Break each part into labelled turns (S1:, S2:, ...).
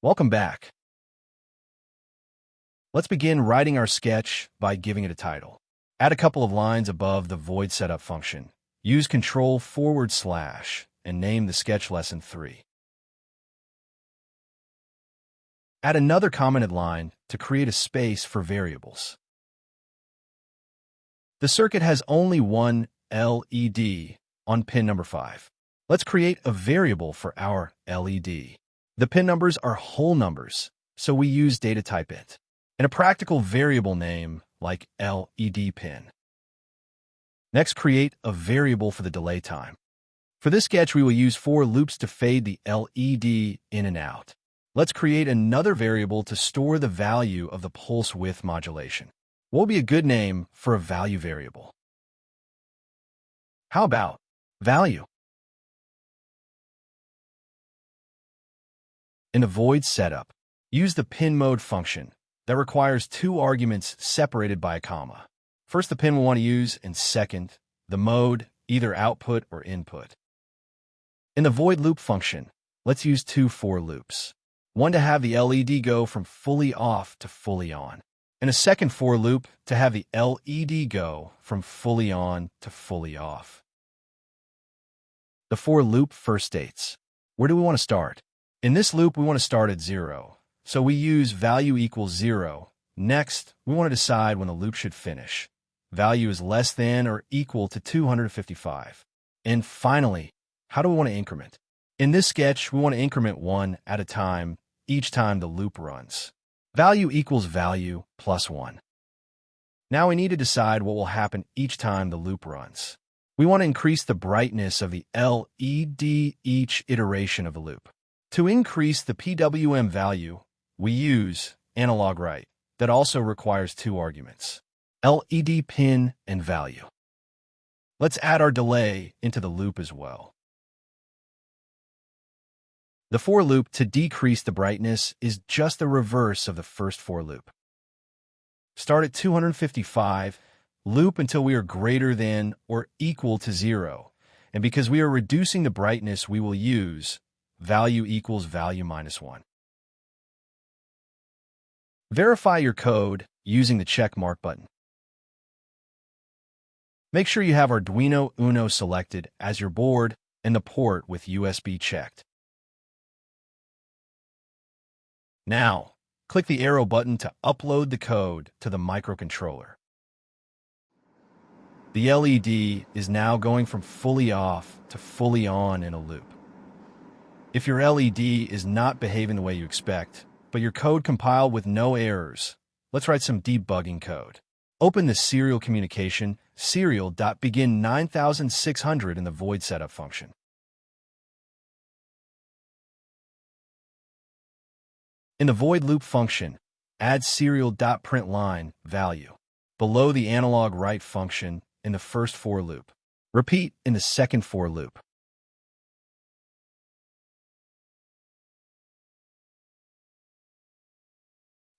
S1: Welcome back. Let's begin writing our sketch by giving it a title. Add a couple of lines above the void setup function. Use Ctrl// and name the sketch lesson 3. Add another commented line to create a space for variables. The circuit has only one LED on pin number 5. Let's create a variable for our LED. The pin numbers are whole numbers, so we use data type int, and a practical variable name like LED pin. Next, create a variable for the delay time. For this sketch, we will use for loops to fade the LED in and out. Let's create another variable to store the value of the pulse width modulation. What would be a good name for a value variable? How about value? In the void setup, use the pin mode function that requires 2 arguments separated by a comma. First, the pin we want to use, and second, the mode, either output or input. In the void loop function, let's use 2 for loops. One to have the LED go from fully off to fully on, and a second for loop to have the LED go from fully on to fully off. The for loop first states, where do we want to start? In this loop, we want to start at 0, so we use value equals 0. Next, we want to decide when the loop should finish. Value is less than or equal to 255. And finally, how do we want to increment? In this sketch, we want to increment 1 at a time each time the loop runs. Value equals value plus 1. Now we need to decide what will happen each time the loop runs. We want to increase the brightness of the LED each iteration of the loop. To increase the PWM value, we use analogWrite that also requires 2 arguments, LED pin and value. Let's add our delay into the loop as well. The for loop to decrease the brightness is just the reverse of the first for loop. Start at 255, loop until we are greater than or equal to 0, and because we are reducing the brightness, we will use value equals value minus 1. Verify your code using the check mark button. Make sure you have Arduino UNO selected as your board and the port with USB checked. Now, click the arrow button to upload the code to the microcontroller. The LED is now going from fully off to fully on in a loop. If your LED is not behaving the way you expect, but your code compiled with no errors, let's write some debugging code. Open the serial communication serial.begin 9600 in the void setup function. In the void loop function, add serial.println value below the analogWrite function in the first for loop. Repeat in the second for loop.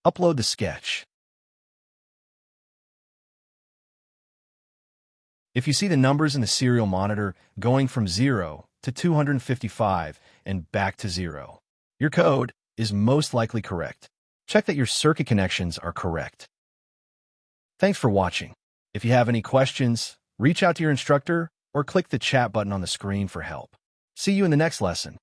S1: Upload the sketch. If you see the numbers in the serial monitor going from 0 to 255 and back to 0, your code is most likely correct. Check that your circuit connections are correct. Thanks for watching. If you have any questions, reach out to your instructor or click the chat button on the screen for help. See you in the next lesson.